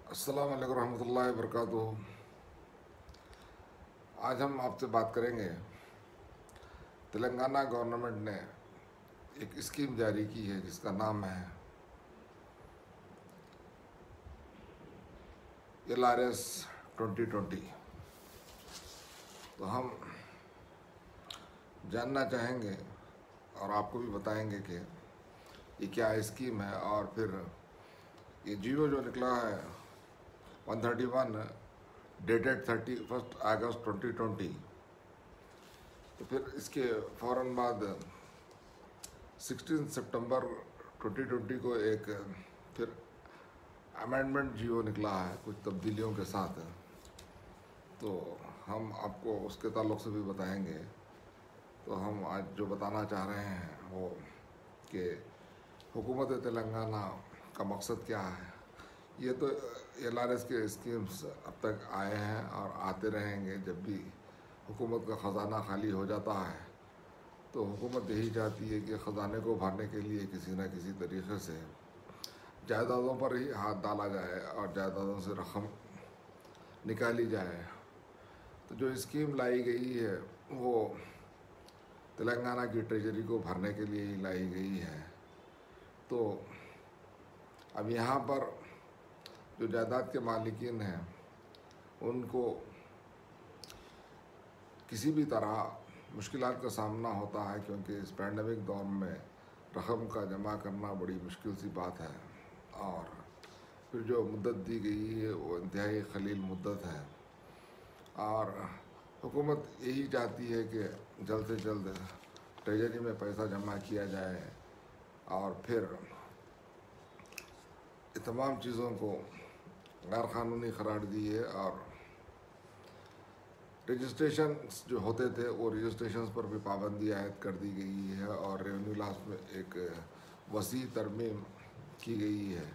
अस्सलाम वालेकुम रहमतुल्लाहि वबरकातुहू। आज हम आपसे बात करेंगे। तेलंगाना गवर्नमेंट ने एक स्कीम जारी की है जिसका नाम है LRS 2020। तो हम जानना चाहेंगे और आपको भी बताएंगे कि ये क्या स्कीम है, और फिर ये जियो जो निकला है 131 डेटेड 31 अगस्त 2020, तो फिर इसके फ़ौरन बाद 16 सितंबर 2020 को एक फिर अमेंडमेंट जियो निकला है कुछ तब्दीलियों के साथ। तो हम आपको उसके ताल्लुक़ से भी बताएंगे। तो हम आज जो बताना चाह रहे हैं वो कि हुकूमत तेलंगाना का मकसद क्या है। ये तो LRS के स्कीम्स अब तक आए हैं और आते रहेंगे। जब भी हुकूमत का ख़जाना खाली हो जाता है तो हुकूमत यही चाहती है कि ख़जाने को भरने के लिए किसी न किसी तरीक़े से जायदादों पर ही हाथ डाला जाए और जायदादों से रकम निकाली जाए। तो जो स्कीम लाई गई है वो तेलंगाना की ट्रेजरी को भरने के लिए ही लाई गई है। तो अब यहाँ पर जो जायदाद के मालिकीन हैं उनको किसी भी तरह मुश्किलात का सामना होता है, क्योंकि इस पैंडमिक दौर में रकम का जमा करना बड़ी मुश्किल सी बात है। और फिर जो मुद्दत दी गई है वो इंतहाई ख़लील मुद्दत है। और हुकूमत यही चाहती है कि जल्द से जल्द ट्रेजरी में पैसा जमा किया जाए और फिर ये तमाम चीज़ों को गैर क़ानूनी करार दिए। और रजिस्ट्रेशन जो होते थे वो रजिस्ट्रेशन पर भी पाबंदी आयद कर दी गई है और रेवेन्यू लॉस में एक वसी तरमीम की गई है।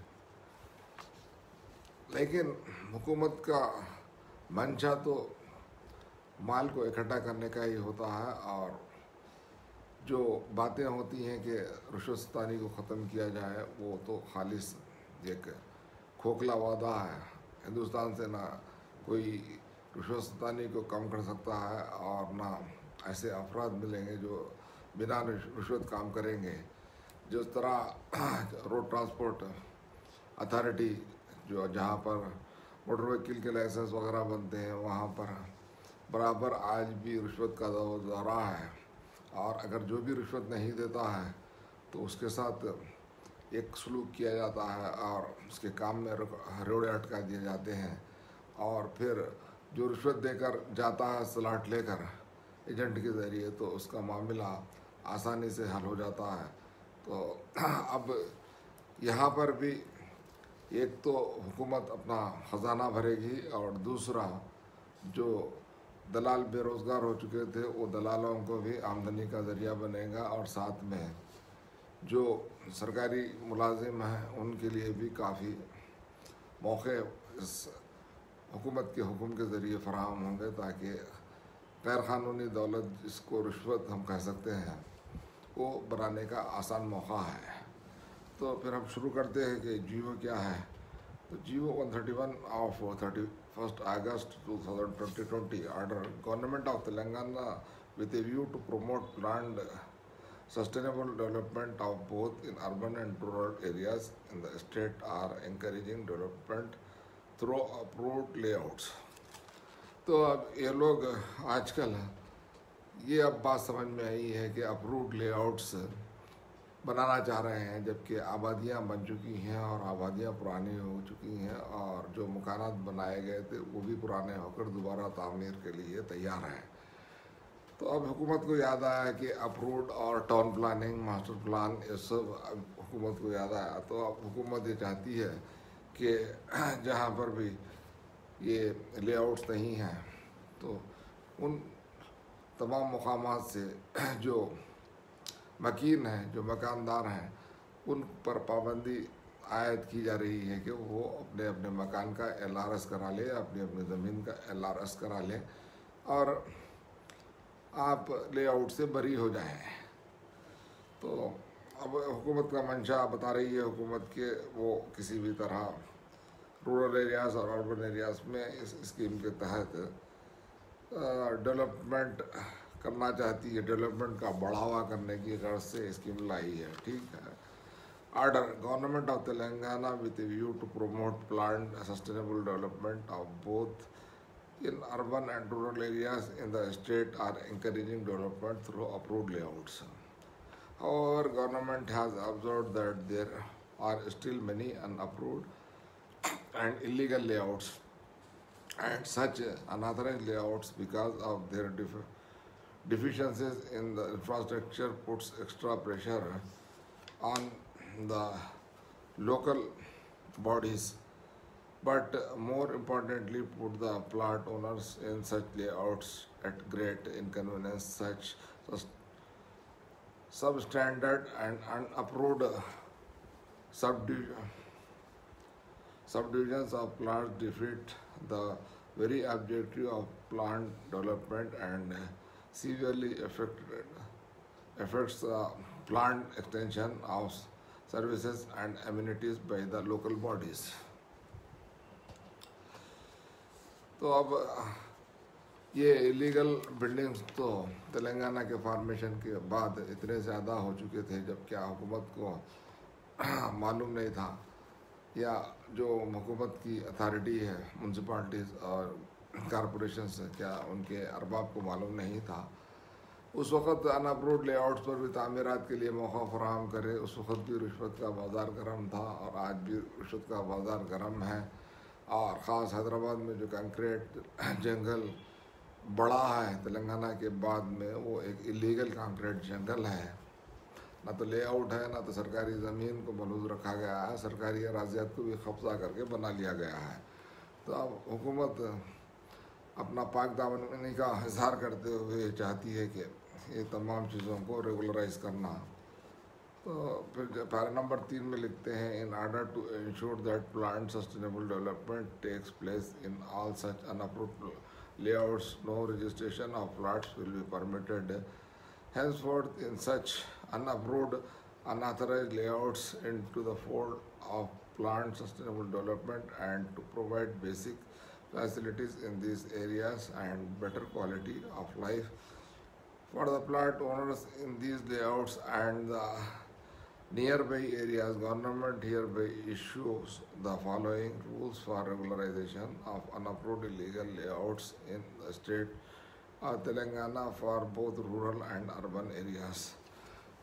लेकिन हुकूमत का मंशा तो माल को इकट्ठा करने का ही होता है, और जो बातें होती हैं कि रुश्वतस्तानी को ख़त्म किया जाए वो तो खालिस एक खोखला वादा है। हिंदुस्तान से ना कोई रुश्वतस्तानी को कम कर सकता है और ना ऐसे अफराद मिलेंगे जो बिना रिश्वत काम करेंगे। जिस तरह रोड ट्रांसपोर्ट अथॉरिटी जो जहाँ पर मोटर व्हीकल के लाइसेंस वगैरह बनते हैं वहाँ पर बराबर आज भी रिश्वत का दौरा है। और अगर जो भी रिश्वत नहीं देता है तो उसके साथ एक सलूक किया जाता है और उसके काम में रोड़े अटका दिए जाते हैं। और फिर जो रिश्वत देकर जाता है सलाट लेकर एजेंट के ज़रिए तो उसका मामला आसानी से हल हो जाता है। तो अब यहाँ पर भी एक तो हुकूमत अपना ख़जाना भरेगी और दूसरा जो दलाल बेरोज़गार हो चुके थे वो दलालों को भी आमदनी का ज़रिया बनेगा, और साथ में जो सरकारी मुलाजिम हैं उनके लिए भी काफ़ी मौके इस हुकूमत के हुक्म के ज़रिए फ़राहम होंगे, ताकि गैर क़ानूनी दौलत जिसको रिश्वत हम कह सकते हैं वो बनाने का आसान मौका है। तो फिर हम शुरू करते हैं कि जियो क्या है। तो G O 131 of 31 August 2020 order government of Telangana with a view to promote planned sustainable development of both in urban and rural areas in the state are encouraging development through approved layouts। तो अब ये लोग आजकल ये अब बात समझ में आई है कि अप्रूव्ड लेआउट्स बनाना चाह रहे हैं, जबकि आबादियां बन चुकी हैं और आबादियां पुरानी हो चुकी हैं और जो मकानात बनाए गए थे वो भी पुराने होकर दोबारा तामीर के लिए तैयार हैं। तो अब हुकूमत को याद आया कि अप्रूव्ड और टाउन प्लानिंग मास्टर प्लान ये सब अब हुकूमत को याद आया। तो अब हुकूमत ये चाहती है कि जहाँ पर भी ये लेआउट्स नहीं हैं तो उन तमाम मकामात से जो मकीन हैं, जो मकानदार हैं, उन पर पाबंदी आयद की जा रही है कि वो अपने अपने मकान का LRS करा ले, अपनी अपनी ज़मीन का LRS करा लें और आप लेआउट से बरी हो जाएं। तो अब हुकूमत का मंशा बता रही है हुकूमत के वो किसी भी तरह रूरल एरियाज़ और अर्बन एरियाज़ में इस स्कीम के तहत डेवलपमेंट करना चाहती है, डेवलपमेंट का बढ़ावा करने की गर्ज से स्कीम लाई है। ठीक है। Order, Government of Telangana with a view to promote planned sustainable development of both in urban and rural areas in the state are encouraging development through approved layouts. However, government has observed that there are still many unapproved and illegal layouts and such unauthorized layouts because of their deficiencies in the infrastructure puts extra pressure on the local bodies, but more importantly put the plot owners in such layouts at great inconvenience. Such substandard and unapproved subdivisions of plots defeat the very objective of plant development and severely affects the plant extension of services and amenities by the local bodies. तो अब ये illegal buildings तो तेलंगाना के formation के बाद इतने ज़्यादा हो चुके थे, जब क्या हुकूमत को मालूम नहीं था, या जो हुकूमत की अथॉरिटी है, म्यूनसिपाल्टीज़ और कॉरपोरेशन से, क्या उनके अरबाब को मालूम नहीं था। उस वक़्त अनअप्रूव्ड लेआउट्स पर भी तामीरात के लिए मौका फराहम करे। उस वक़्त भी रिश्वत का बाज़ार गर्म था और आज भी रिश्वत का बाज़ार गर्म है। और ख़ास हैदराबाद में जो कंक्रीट जंगल बड़ा है तेलंगाना के बाद में, वो एक इलीगल कंक्रीट जंगल है। ना तो लेआउट है, ना तो सरकारी ज़मीन को महफूज रखा गया है, सरकारी अराज़ियात को भी कब्ज़ा करके बना लिया गया है। तो अब हुकूमत अपना पाक दामनी का इजहार करते हुए चाहती है कि ये तमाम चीज़ों को रेगुलराइज करना। तो फिर पैरा नंबर 3 में लिखते हैं, in order to ensure that planned sustainable development takes place in all such unapproved layouts, no registration of plots will be permitted henceforth in such unapproved, unauthorized layouts into the fold of planned sustainable development, and to provide basic facilities in these areas and better quality of life for the plot owners in these layouts and the nearby areas. Government hereby issues the following rules for regularization of unapproved illegal layouts in the state Telangana for both rural and urban areas.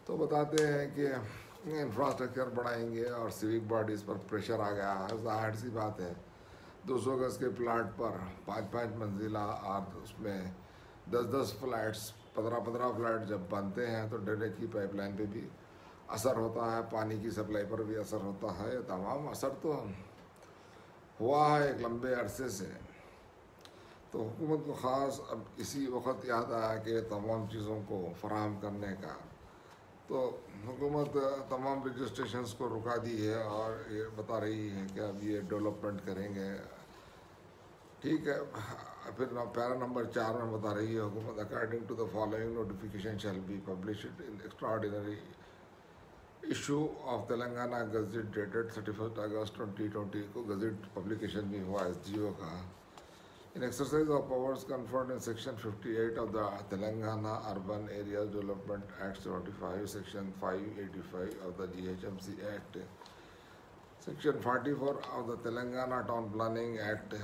तो बताते हैं कि infrastructure बढ़ाएंगे और civic bodies पर pressure आ गया है। ज़ाहिर सी बात है, 200 गज़ के प्लाट पर 5-5 मंजिला और उसमें 10-10 फ्लैट्स, 15-15 फ्लैट जब बनते हैं तो ड्रेनेज की पाइपलाइन पे भी असर होता है, पानी की सप्लाई पर भी असर होता है। तमाम असर तो हुआ है एक लंबे अरसे से। तो हुकूमत को ख़ास अब इसी वक्त याद आया कि तमाम चीज़ों को फराहम करने का। तो हुकूमत तमाम रजिस्ट्रेशंस को रुका दी है और ये बता रही है कि अब ये डेवलपमेंट करेंगे। ठीक है। फिर पैरा नंबर 4 में बता रही है हुकूमत, according to the following notification shall be published in extraordinary issue of Telangana gazette dated 31 August 2020 को गज़ट पब्लिकेशन भी हुआ SGO का। In exercise of powers conferred in Section 58 of the Telangana Urban Areas Development Act 75, Section 585 of the GHMC Act, Section 44 of the Telangana Town Planning Act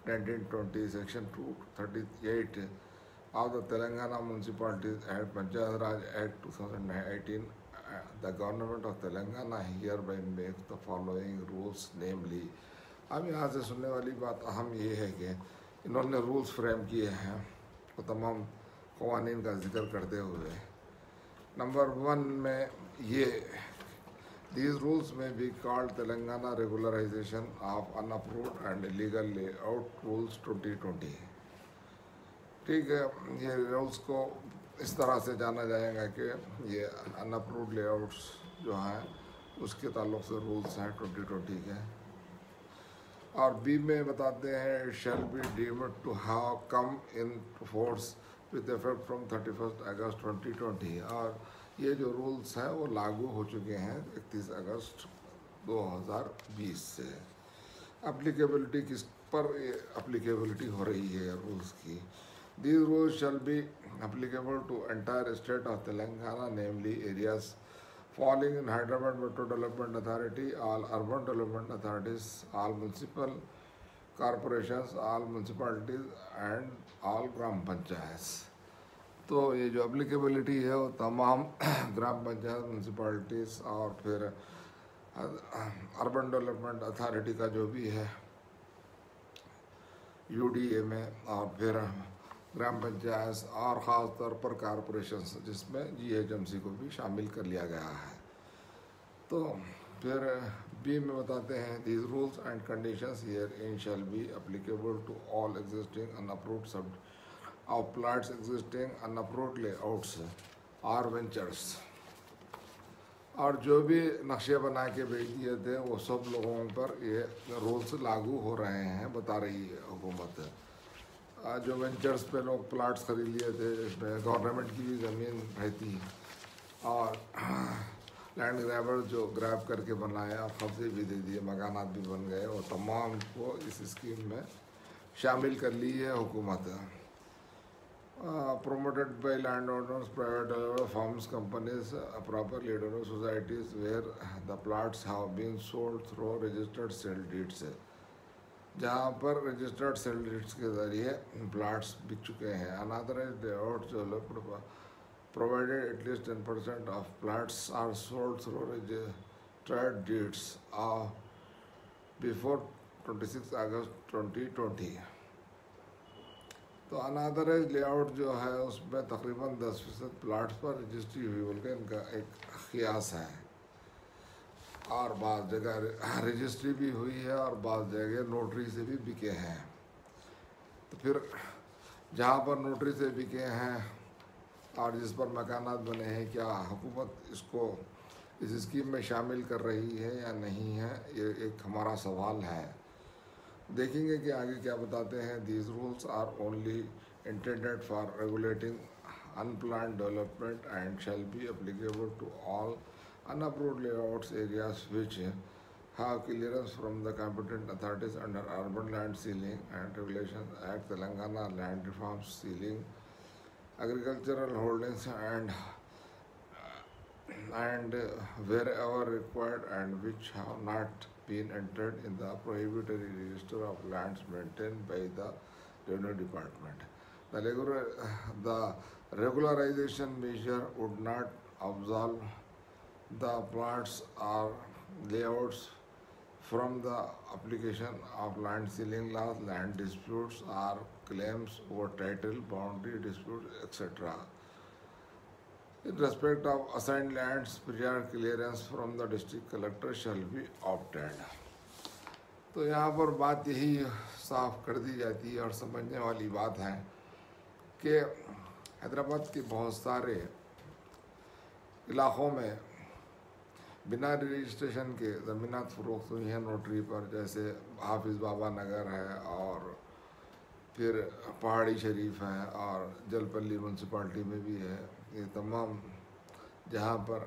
1920, Section 238 of the Telangana Municipalities Act, Panchayat Raj Act 2018, the Government of Telangana hereby makes the following rules, namely, अब यहाँ से सुनने वाली बात अहम ये है कि इन्होंने रूल्स फ्रेम किए हैं वो तमाम क़वानीन का जिक्र करते हुए। नंबर 1 में ये these rules may be called Telangana regularization of unapproved and illegal layout rules 2020। ठीक है, ये रूल्स को इस तरह से जाना जाएगा कि ये अनअप्रूव्ड लेआउट्स जो हैं उसके ताल्लुक़ से रूल्स हैं 2020 के। और बी में बताते हैं, it shall be deemed to have come in force with effect from 31 August 2020। और ये जो रूल्स हैं वो लागू हो चुके हैं 31 अगस्त 2020 से। एप्लीकेबिलिटी किस पर एप्लीकेबिलिटी हो रही है रूल्स की। These rules shall be applicable to entire state of Telangana, namely areas falling in Hyderabad Metro Development Authority, all urban development authorities, all municipal corporations, all municipalities and all ग्राम पंचायत। तो ये जो applicability है वो तमाम ग्राम पंचायत, म्यूनसिपैलिटीज़ और फिर urban development authority का जो भी है यूडीए में, और फिर ग्राम पंचायत और ख़ास तौर पर कॉरपोरेशंस जिसमें जीएचएमसी को भी शामिल कर लिया गया है। तो फिर बी में बताते हैं these rules and conditions herein shall be applicable to all existing unapproved sub of plots, existing unapproved layouts और वेंचर्स। और जो भी नक्शे बना के भेज दिए थे वो सब लोगों पर ये रूल्स लागू हो रहे हैं, बता रही है हुकूमत। जो वेंचर्स पे लोग प्लाट्स खरीद लिए थे जिसमें गवर्नमेंट की भी ज़मीन रहती और लैंड ग्रैबर जो ग्रैब करके बनाए और कब्जे भी दे दिए, मकानात भी बन गए, वो तमाम को इस स्कीम में शामिल कर ली है हुकूमत। promoted by landowners, private developers, firms, companies, properly developed societies where the plots have been sold through registered sale deeds, जहाँ पर रजिस्टर्ड सेल डीड्स के ज़रिए प्लाट्स बिक चुके हैं। Unauthorized layout developed provided at least 10% of plots are sold through registered deeds before 26 अगस्त 2020। तो unauthorised layout जो है उसमें तकरीबन 10% प्लाट्स पर रजिस्ट्री हुई बोल के इनका एक क़ियास है, और बाज़ जगह रजिस्ट्री भी हुई है और बाज़ जगह नोटरी से भी बिके हैं। तो फिर जहाँ पर नोटरी से बिके हैं और जिस पर मकानात बने हैं, क्या हुकूमत इसको इस स्कीम में शामिल कर रही है या नहीं है, ये एक हमारा सवाल है। देखेंगे कि आगे क्या बताते हैं। These rules are only intended for regulating unplanned development and shall be applicable to all unapproved layouts areas which have clearance from the competent authorities under Urban Land Sealing and Regulations Act, Telangana Land Reforms Sealing, Agricultural Holdings and wherever required, and which have not been entered in the prohibitory register of lands maintained by the Revenue Department. The regularization measure would not absolve the plots or layouts from the application of land sealing laws, land disputes or claims over title, boundary disputes, etc. In respect of assigned lands, prior clearance from the district collector shall be obtained. तो यहाँ पर बात यही साफ कर दी जाती है और समझने वाली बात है कि हैदराबाद के बहुत सारे इलाक़ों में बिना रजिस्ट्रेशन के ज़मीनात फ़रोख्त हुई हैं नोटरी पर, जैसे हाफिज़ बाबा नगर है और फिर पहाड़ी शरीफ है और जलपल्ली म्यूनसिपाल्टी में भी है। ये तमाम जहाँ पर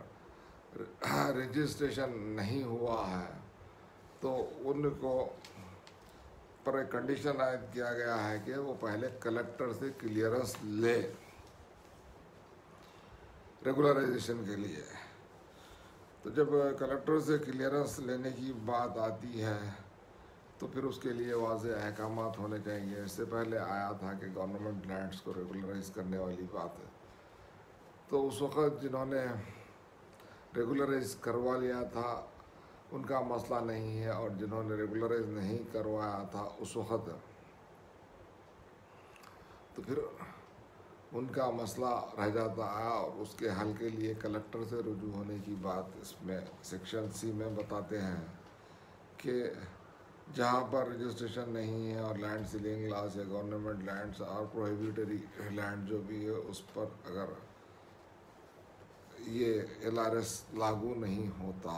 रजिस्ट्रेशन नहीं हुआ है तो उनको पर एक कंडीशन आयद किया गया है कि वो पहले कलेक्टर से क्लियरेंस ले रेगुलराइजेशन के लिए। तो जब कलेक्टर से क्लियरेंस लेने की बात आती है तो फिर उसके लिए वाज़ेह अहकामात होने चाहिए। इससे पहले आया था कि गवर्नमेंट लैंड्स को रेगुलराइज करने वाली बात है, तो उस वक़्त जिन्होंने रेगुलराइज करवा लिया था उनका मसला नहीं है, और जिन्होंने रेगुलराइज नहीं करवाया था उस वक़्त तो फिर उनका मसला रह जाता है, और उसके हल के लिए कलेक्टर से रुजू होने की बात इसमें सेक्शन सी में बताते हैं कि जहाँ पर रजिस्ट्रेशन नहीं है और लैंड सीलिंग लॉज है, गवर्नमेंट लैंड्स और प्रोहिबिटरी लैंड जो भी है उस पर अगर ये LRS लागू नहीं होता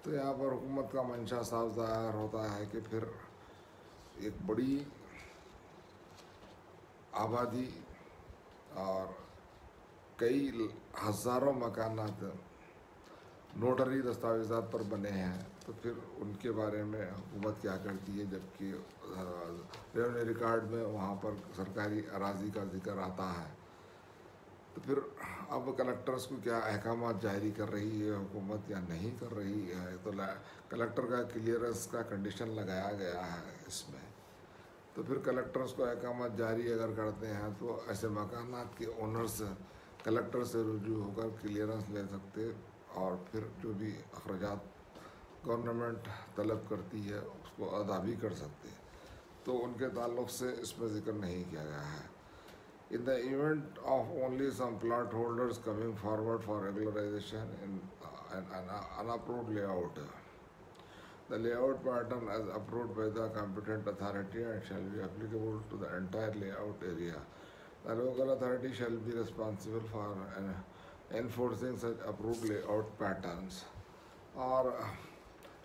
तो यहाँ पर हुकूमत का मंशा साफ ज़ाहिर होता है कि फिर एक बड़ी आबादी और कई हज़ारों मकानात नोटरी दस्तावेज़ात पर बने हैं, तो फिर उनके बारे में हुकूमत क्या करती है, जबकि रेवेन्यू रिकॉर्ड में वहाँ पर सरकारी अराजी का जिक्र आता है। तो फिर अब कलेक्टर्स को क्या अहकाम जारी कर रही है हुकूमत या नहीं कर रही है, तो कलेक्टर का क्लियरेंस का कंडीशन लगाया गया है इसमें। तो फिर कलेक्टर्स को अहकाम जारी अगर करते हैं तो ऐसे मकानात के ओनर्स कलेक्टर से रुजू होकर क्लियरेंस ले सकते और फिर जो भी अखराजात गवर्नमेंट तलब करती है उसको अदा भी कर सकते। तो उनके ताल्लुक़ से इसमें ज़िक्र नहीं किया गया है। In the event of only some plot holders coming forward for regularization in an unapproved layout, the layout pattern as approved by the competent authority and shall be applicable to the entire layout area. The local authority shall be responsible for enforcing such approved layout patterns. और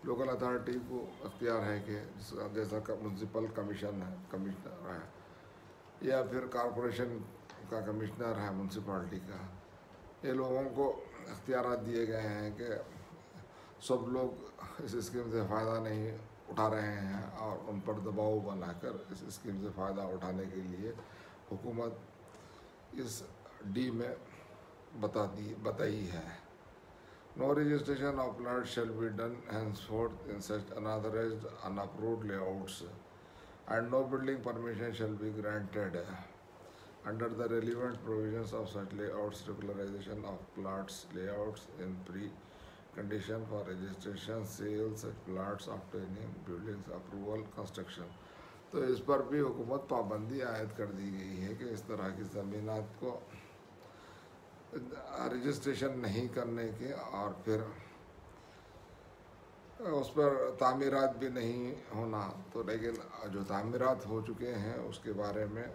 local authority को अख्तियार है कि जैसा municipal commissioner है या फिर corporation का कमिश्नर है म्यूनसिपाल्टी का, ये लोगों को अख्तियारात दिए गए हैं कि सब लोग इस स्कीम से फ़ायदा नहीं उठा रहे हैं और उन पर दबाव बनाकर इस स्कीम से फ़ायदा उठाने के लिए हुकूमत इस डी में बताई है। No registration of plots shall be done henceforth in such unauthorized, unapproved layouts, and no building permission shall be granted under the relevant provisions of such layouts. Regularization of plots layouts in pre-condition for registration, sale such plots, obtaining buildings approval, construction. तो इस पर भी हुकूमत पाबंदी आयद कर दी गई है कि इस तरह की ज़मीनात को रजिस्ट्रेशन नहीं करने के और फिर उस पर तामीरात भी नहीं होना। तो लेकिन जो तामीरात हो चुके हैं उसके बारे में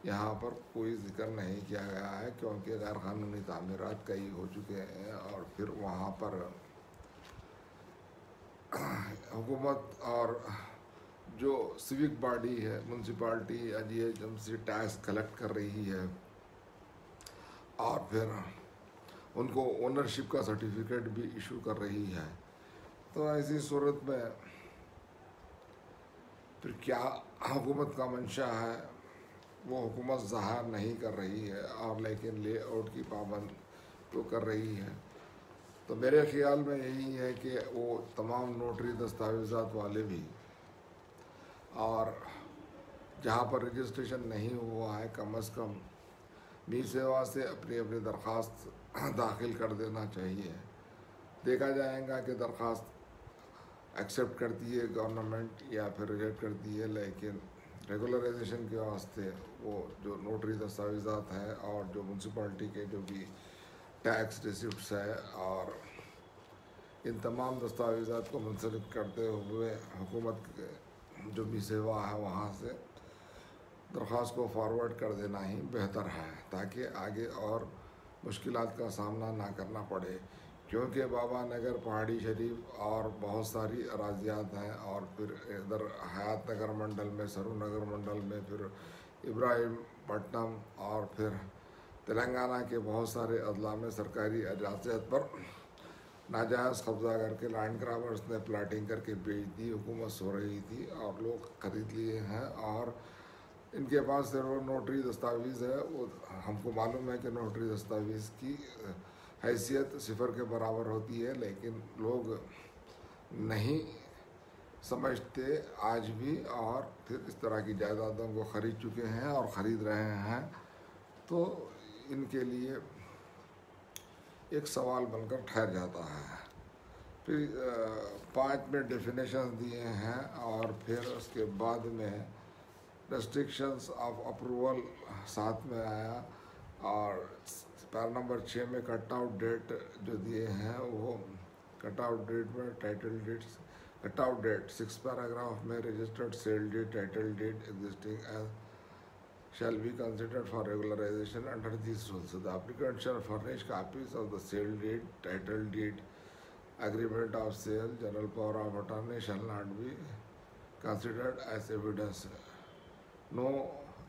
यहाँ पर कोई जिक्र नहीं किया गया है, क्योंकि गैर कानूनी तामीरात कई हो चुके हैं और फिर वहाँ पर हुकूमत और जो सिविक बॉडी है म्यूनसिपाल्टी या जीएचएमसी टैक्स कलेक्ट कर रही है और फिर उनको ओनरशिप का सर्टिफिकेट भी इशू कर रही है। तो ऐसी सूरत में फिर क्या हुकूमत का मंशा है वो हुकूमत ज़ाहिर नहीं कर रही है, और लेकिन लेआउट की पाबंद तो कर रही है। तो मेरे ख़्याल में यही है कि वो तमाम नोटरी दस्तावेज़ात वाले भी और जहाँ पर रजिस्ट्रेशन नहीं हुआ है कम अज़ कम मी सेवा से अपनी अपनी दरख्वास्त दाखिल कर देना चाहिए। देखा जाएगा कि दरख्वास्त एक्सेप्ट करती है गवर्नमेंट या फिर रिजेक्ट करती है, लेकिन रेगुलराइजेशन के वास्ते वो जो नोटरी दस्तावेज़ात हैं और जो म्यूनसिपाल्टी के जो भी टैक्स रिसिप्ट्स है और इन तमाम दस्तावेज़ात को मुंसलिक करते हुए हुकूमत के जो भी सेवा है वहाँ से दरख्वास्त को फॉरवर्ड कर देना ही बेहतर है, ताकि आगे और मुश्किलात का सामना ना करना पड़े। क्योंकि बाबा नगर, पहाड़ी शरीफ और बहुत सारी अराजियात हैं, और फिर इधर हयात नगर मंडल में, सरू नगर मंडल में, फिर इब्राहिमपट्टनम और फिर तेलंगाना के बहुत सारे अजला में सरकारी अजाज़त पर नाजायज़ कब्ज़ा करके लैंड ग्राबर्स ने प्लाटिंग करके बेच दी। हुकूमत सो रही थी और लोग ख़रीद लिए हैं और इनके पास सिर्फ नोटरी दस्तावेज़ है। वो हमको मालूम है कि नोटरी दस्तावेज़ की हैसियत सिफर के बराबर होती है, लेकिन लोग नहीं समझते आज भी, और फिर इस तरह की जायदादों को ख़रीद चुके हैं और ख़रीद रहे हैं। तो इनके लिए एक सवाल बनकर ठहर जाता है। फिर 5 में डेफिनेशंस दिए हैं और फिर उसके बाद में रेस्ट्रिक्शंस ऑफ अप्रूवल साथ में आया, और पैरा नंबर 6 में कट आउट डेट जो दिए हैं वो कट आउट डेट में title dates cut out date 6 paragraph में registered sale deed title deed existing as shall be considered for regularization under these rules. The applicant shall furnish copies of the sale deed, title deed, agreement of sale, general power of attorney shall not be considered as evidence. No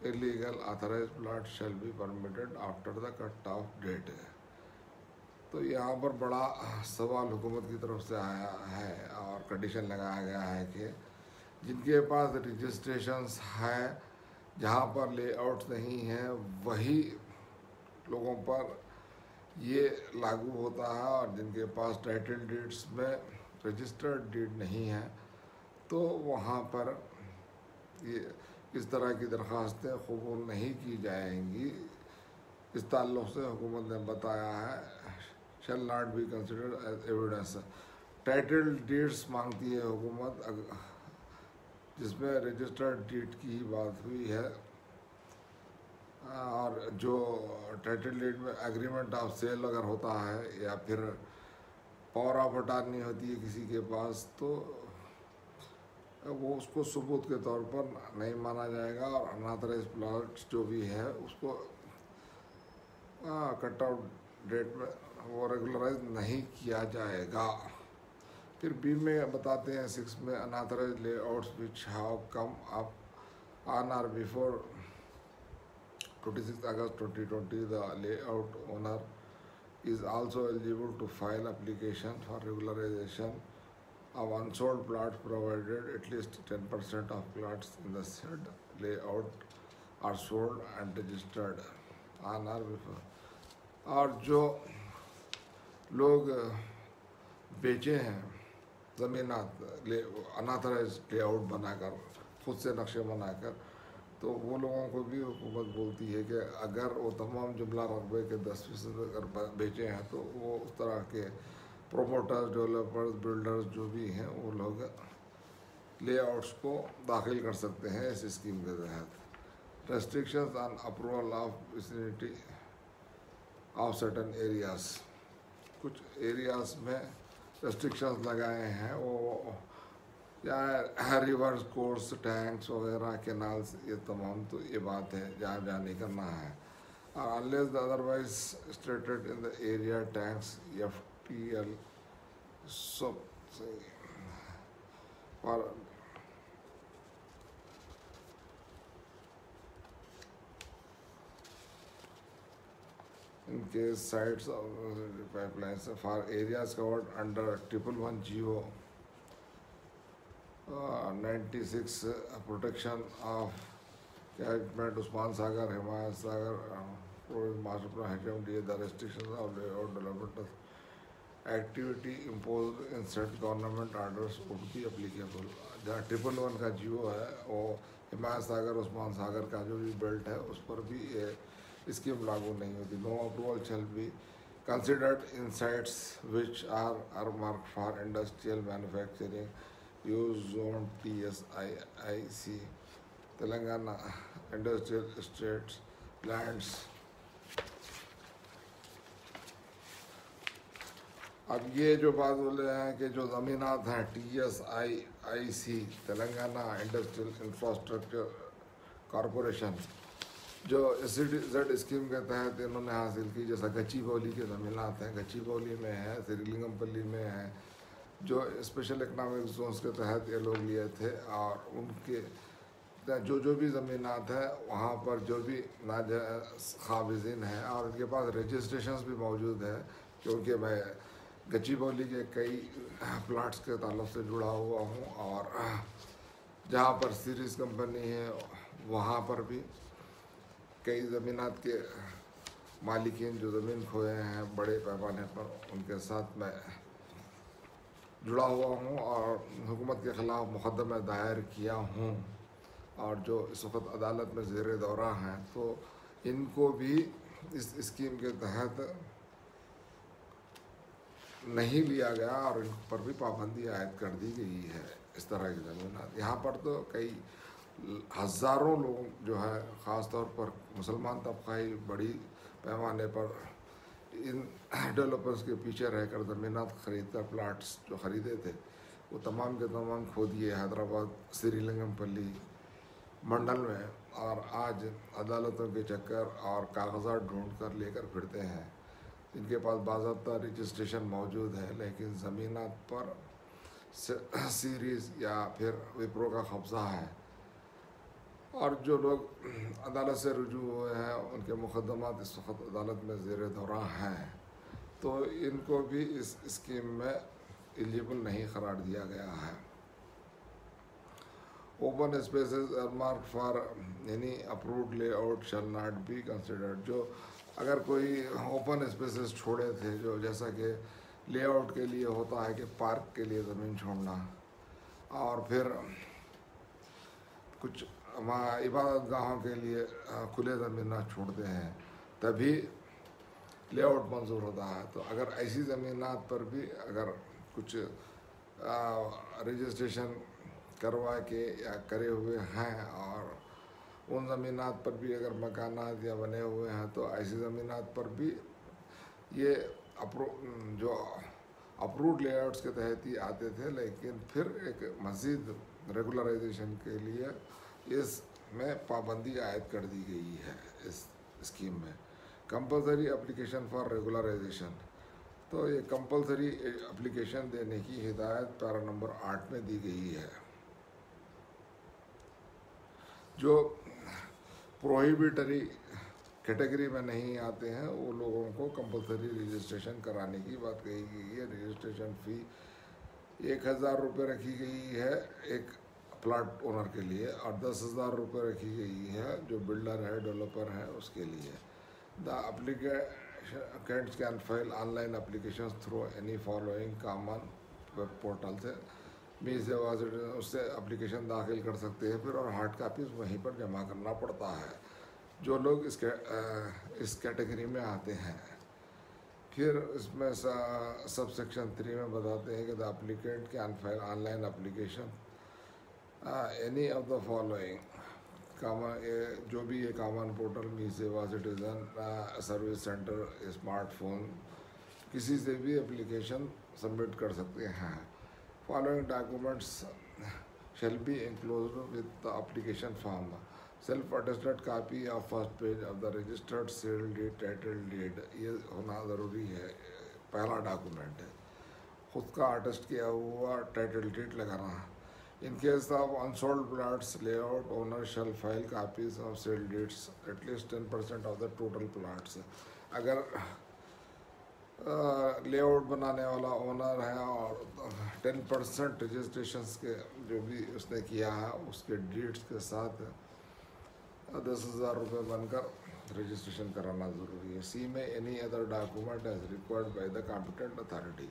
illegal authorized plot shall be permitted after the cut-off date. तो यहाँ पर बड़ा सवाल हुकूमत की तरफ से आया है और कंडीशन लगाया गया है कि जिनके पास रजिस्ट्रेशंस है, जहाँ पर लेआउट नहीं है, वही लोगों पर ये लागू होता है, और जिनके पास टाइटल डीड्स में रजिस्टर्ड डीड नहीं है तो वहाँ पर ये इस तरह की दरख्वास्तें कबूल नहीं की जाएंगी। इस ताल्लुक़ से हुकूमत ने बताया है shall not be considered as evidence. Title deeds मांगती है हुकूमत, जिसमें रजिस्टर्ड डीड की ही बात हुई है, और जो टाइटल डीड में एग्रीमेंट ऑफ सेल अगर होता है या फिर पावर ऑफ अटॉर्नी होती है किसी के पास, तो वो उसको सबूत के तौर पर नहीं माना जाएगा, और अनऑथराइज प्लॉट्स जो भी है उसको कट आउट डेट में वो रेगुलराइज नहीं किया जाएगा। फिर बी में बताते हैं 6 में unauthorized layouts which have come up on or before 26 August 2020, the layout owner is also eligible to file application for regularization of unsold plots provided at least 10% of plots in the said layout are sold and registered on or before। और जो लोग बेचे हैं ज़मीनात unauthorized layout बनाकर, खुद से नक्शे बनाकर, तो वो लोगों को भी हुकूमत बोलती है कि अगर वो तमाम जुमला रकबे के 10% अगर बेचे हैं तो वो उस तरह के प्रोमोटर्स, डेवलपर्स, बिल्डर्स जो भी हैं वो लोग लेआउट्स को दाखिल कर सकते हैं इस स्कीम के तहत। Restrictions on approval of vicinity of certain areas, कुछ एरियाज में रेस्ट्रिक्शंस लगाए हैं, वो या रिवर्स कोर्स, टैंक्स वगैरह, कैनाल्स, ये तमाम, तो ये बात है जहाँ जहाँ नहीं करना है। Unless otherwise stated in the area tanks FTL सब और in case sites of pipelines for areas covered under 111 GO 96 protection of catchment Usman Sagar, Himayat Sagar, Master Plan HMDA, the restrictions of layout development activity imposed in said government orders would be applicable। जहाँ 111 का GO है वो हिमायत सागर, उस्मान सागर का जो भी belt है उस पर भी ये स्कीम लागू नहीं होती। No approval shall be considered in sites which are earmarked for industrial manufacturing use zone TSIIC Telangana industrial estates lands. अब ये जो बात बोले हैं कि जो ज़मीनात हैं TSIIC Telangana industrial infrastructure corporation, जो SEZ स्कीम के तहत इन्होंने हासिल की, जैसा गच्चीबौली के ज़मीनात हैं, गच्चीबौली में है, श्रीलिंगमपल्ली में है, जो स्पेशल इकनॉमिक जोन्स के तहत ये लोग लिए थे, और उनके जो भी ज़मीनात है वहाँ पर जो भी काबिज़ीन हैं और उनके पास रजिस्ट्रेशंस भी मौजूद है, क्योंकि मैं गच्चीबौली के कई प्लाट्स के ताल्लुक़ से जुड़ा हुआ हूँ, और जहाँ पर सीरीज़ कंपनी है वहाँ पर भी कई ज़मीनात के मालिकीन जो ज़मीन खोए हैं बड़े पैमाने पर, उनके साथ मैं जुड़ा हुआ हूँ और हुकूमत के ख़िलाफ़ मुक़दमा दायर किया हूँ, और जो इस वक्त अदालत में ज़ेर दौरा हैं, तो इनको भी इस स्कीम के तहत नहीं लिया गया और इन पर भी पाबंदी आयद कर दी गई है। इस तरह की ज़मीनात यहाँ पर तो कई हज़ारों लोग जो है, ख़ास तौर पर मुसलमान तबका ही बड़ी पैमाने पर इन डेवलपर्स के पीछे रहकर ज़मीनात ख़रीद कर प्लाट्स जो ख़रीदे थे वो तमाम के तमाम खो दिए हैदराबाद, श्रीलिंगमपल्ली मंडल में, और आज अदालतों के चक्कर और कागजात ढूंढ कर लेकर फिरते हैं। इनके पास बाज़ाब्ता रजिस्ट्रेशन मौजूद है, लेकिन ज़मीनात पर सीरीज़ या फिर विप्रो का कब्ज़ा है, और जो लोग अदालत से रुजू हुए हैं उनके मुकदमात इस वक्त अदालत में ज़ेर दौरा हैं। तो इनको भी इस स्कीम में एलिजिबल नहीं करार दिया गया है। Open spaces are mark for any approved layout shall not be considered. जो अगर कोई ओपन स्पेसेस छोड़े थे, जो जैसा कि लेआउट के लिए होता है कि पार्क के लिए ज़मीन छोड़ना, और फिर कुछ इबादत गाहों के लिए खुले ज़मीन छोड़ते हैं, तभी लेआउट मंजूर होता है। तो अगर ऐसी ज़मीनात पर भी अगर कुछ रजिस्ट्रेशन करवा के या करे हुए हैं और उन ज़मीनात पर भी अगर मकानात या बने हुए हैं, तो ऐसी ज़मीनात पर भी ये जो अप्रूव्ड लेआउट्स के तहत ही आते थे, लेकिन फिर एक मज़ीद रेगुलराइजेशन के लिए इसमें पाबंदी आयद कर दी गई है। इस स्कीम में कंपलसरी एप्लीकेशन फॉर रेगुलराइजेशन, तो ये कंपलसरी एप्लीकेशन देने की हिदायत पैरा नंबर 8 में दी गई है। जो प्रोहिबिटरी कैटेगरी में नहीं आते हैं, वो लोगों को कंपलसरी रजिस्ट्रेशन कराने की बात कही गई है। रजिस्ट्रेशन फ़ी 1000 रुपये रखी गई है एक प्लाट ओनर के लिए, और 10,000 रुपये रखी गई है जो बिल्डर है, डेवलपर है, उसके लिए। The applicants can file online application through any following common web portal से मीन्स उससे एप्लीकेशन दाखिल कर सकते हैं फिर, और हार्ड कापीज़ वहीं पर जमा करना पड़ता है जो लोग इस कैटेगरी में आते हैं। फिर इसमें सब सेक्शन 3 में बताते हैं कि the applicant can file online application any of the following common, जो भी ये कॉमन पोर्टल मी सेवा सिटीज़न सर्विस सेंटर, स्मार्टफोन, किसी से भी एप्लीकेशन सबमिट कर सकते हैं। Following documents shall be enclosed with the application form, self attested copy of first page of the registered sale deed title deed, ये होना ज़रूरी है। पहला डॉक्यूमेंट है खुद का अटेस्ट किया हुआ टाइटल डीड लगाना। In case of unsold plots layout owner shall file copies of sale deeds at least 10% of the total plots. अगर लेआउट बनाने वाला ओनर है और 10% रजिस्ट्रेशंस के जो भी उसने किया है उसके डीड्स के साथ 10,000 रुपये बनकर रजिस्ट्रेशन कराना ज़रूरी है। सी में any other document as required by the competent authority,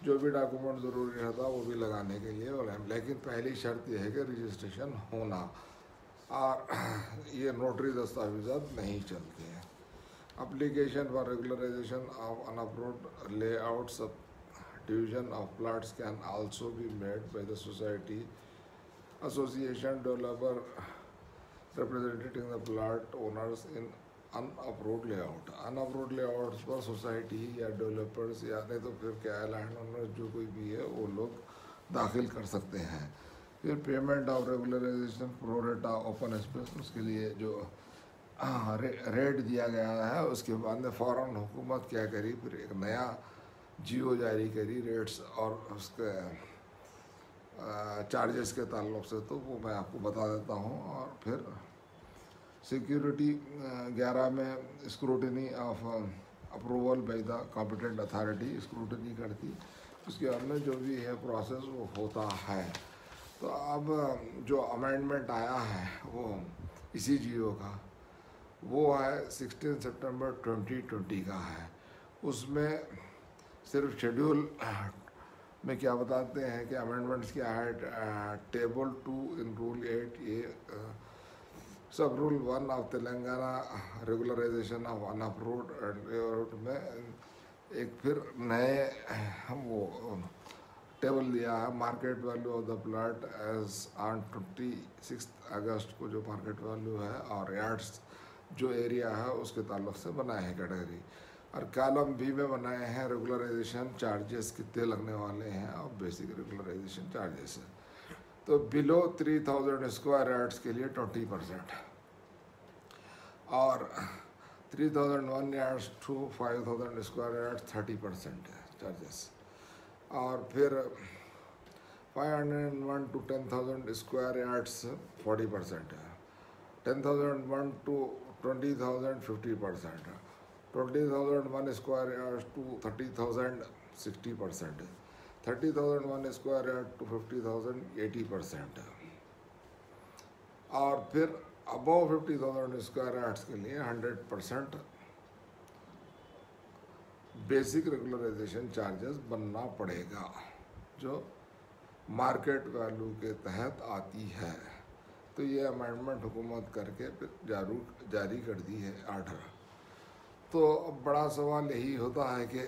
जो भी डॉक्यूमेंट ज़रूरी रहता वो भी लगाने के लिए बोले, लेकिन पहली शर्त यह है कि रजिस्ट्रेशन होना, और ये नोटरी दस्तावेज़ात नहीं चलते हैं। Application for regularisation of unapproved layouts division of plots can also be made by the society association developer representing the plot owners in unapproved layout। Unapproved layouts पर सोसाइटी या डेवलपर्स या नहीं तो फिर क्या लैंड ओनर जो कोई भी है वो लोग दाखिल कर सकते हैं। फिर payment of regularisation pro rata open space, उसके लिए जो रेट दिया गया है उसके बाद में फ़ौरन हुकूमत क्या करी, फिर एक नया जियो जारी करी रेट्स और उसके चार्जेस के ताल्लुक़ से, तो वो मैं आपको बता देता हूँ। और फिर सिक्योरिटी 11 में scrutiny of approval bye the competent authority, scrutiny करती, उसके बाद में जो भी है प्रोसेस वो होता है। तो अब जो अमेंडमेंट आया है वो इसी जियो का, वो है 16 सितंबर 2020 का है। उसमें सिर्फ शेड्यूल में क्या बताते हैं कि अमेंडमेंट्स क्या है, टेबल 2 इन रूल 8, ये सब rule 1 of Telangana regularisation of unapproved में एक फिर नए वो टेबल दिया है। Market value of the plot as on 26 August को जो मार्केट वैल्यू है, और यार्ड्स जो एरिया है उसके ताल्लुक़ से बनाए हैं कैटेगरी। और कॉलम बी में बनाए हैं रेगुलराइजेशन चार्जेस कितने लगने वाले हैं और बेसिक रेगुलराइजेशन चार्जेस है। तो बिलो 3000 स्क्वायर यार्ड्स के लिए 20%, और 3001 यार्ड्स टू 5000 स्क्वायर यार्ड्स 30% है चार्जेस। और फिर 501 टू 10,000 स्क्वायर यार्ड्स 40% है, 10,001 टू 20,000 50% है, 20,001 square yards to 30,000 60%, 30,001 square yard to 50,000 80%, और फिर अबव 50,000 स्क्वायर यार्ड्स के लिए 100% बेसिक रेगुलराइजेशन चार्जेस बनना पड़ेगा, जो मार्केट वैल्यू के तहत आती है। तो ये अमेंडमेंट हुकूमत करके फिर जारी कर दी है आर्डर। तो अब बड़ा सवाल यही होता है कि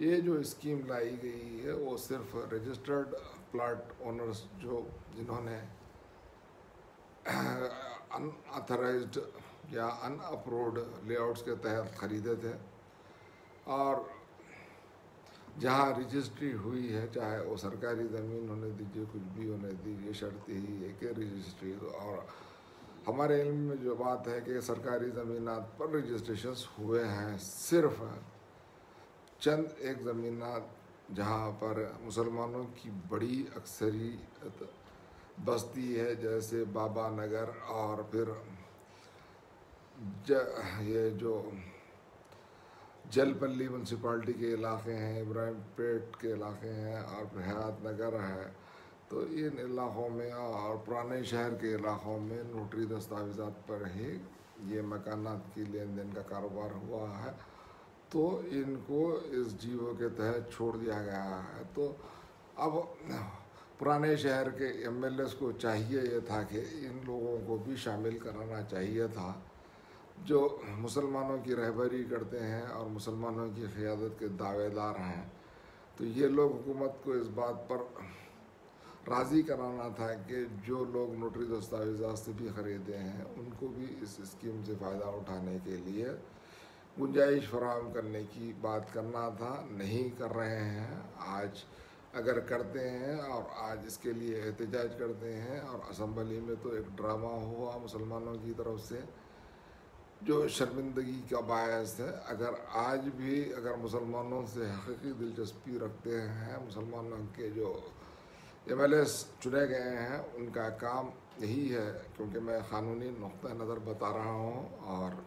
ये जो स्कीम लाई गई है वो सिर्फ रजिस्टर्ड प्लाट ओनर्स जिन्होंने अनऑथराइज्ड या अनअप्रूव्ड लेआउट्स के तहत ख़रीदे थे, और जहाँ रजिस्ट्री हुई है, चाहे वो सरकारी ज़मीन होने दीजिए, कुछ भी होने दीजिए, शर्त यही है कि रजिस्ट्री। और हमारे इल्म में जो बात है कि सरकारी ज़मीनात पर रजिस्ट्रेशंस हुए हैं, सिर्फ चंद एक ज़मीनात जहाँ पर मुसलमानों की बड़ी अक्सरियत बस्ती है, जैसे बाबा नगर, और फिर ये जो जलपल्ली म्यूनसिपाल्टी के इलाके हैं, इब्राहिम पेट के इलाके हैं, और फिर हयात नगर है। तो इन इलाक़ों में और पुराने शहर के इलाक़ों में नोटरी दस्तावेज़ात पर ही ये मकानात की लेन देन का कारोबार हुआ है, तो इनको इस जीवो के तहत छोड़ दिया गया है। तो अब पुराने शहर के एमएलएस को चाहिए ये था कि इन लोगों को भी शामिल कराना चाहिए था, जो मुसलमानों की रहबरी करते हैं और मुसलमानों की क़ियादत के दावेदार हैं। तो ये लोग हुकूमत को इस बात पर राज़ी कराना था कि जो लोग नोटरी दस्तावेज़ात से भी ख़रीदे हैं, उनको भी इस स्कीम से फ़ायदा उठाने के लिए गुंजाइश फराहम करने की बात करना था। नहीं कर रहे हैं। आज अगर करते हैं और आज इसके लिए एहतजाज करते हैं, और असम्बली में तो एक ड्रामा हुआ मुसलमानों की तरफ से जो शर्मिंदगी का बायस है। अगर आज भी अगर मुसलमानों से हकीकी दिलचस्पी रखते हैं, मुसलमानों के जो एमएलएस चुने गए हैं, उनका काम यही है, क्योंकि मैं क़ानूनी नुक्ता नज़र बता रहा हूँ। और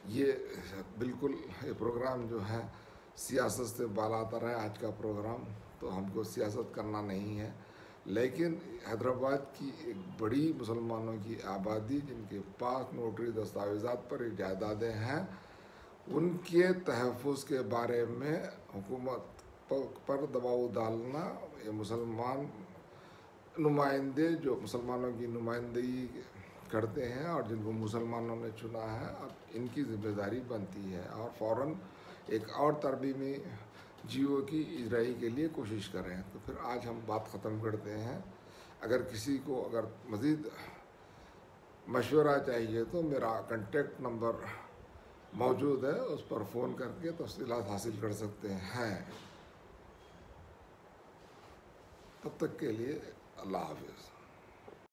ये बिल्कुल ये प्रोग्राम जो है सियासत से बालातर है आज का प्रोग्राम, तो हमको सियासत करना नहीं है। लेकिन हैदराबाद की एक बड़ी मुसलमानों की आबादी, जिनके पास नोटरी दस्तावेज़ात पर जायदादें हैं, उनके तहफ़्फ़ुज़ के बारे में हुकूमत पर दबाव डालना, ये मुसलमान नुमाइंदे जो मुसलमानों की नुमाइंदगी करते हैं और जिनको मुसलमानों ने चुना है, अब इनकी ज़िम्मेदारी बनती है और फ़ौरन एक और तरमीमी जीवो की इजराई के लिए कोशिश करें। तो फिर आज हम बात ख़त्म करते हैं। अगर किसी को अगर मज़ीद मशवरा चाहिए तो मेरा कांटेक्ट नंबर मौजूद है, उस पर फ़ोन करके तफ़सीलात हासिल कर सकते हैं। तब तक के लिए अल्लाह हाफ़िज़।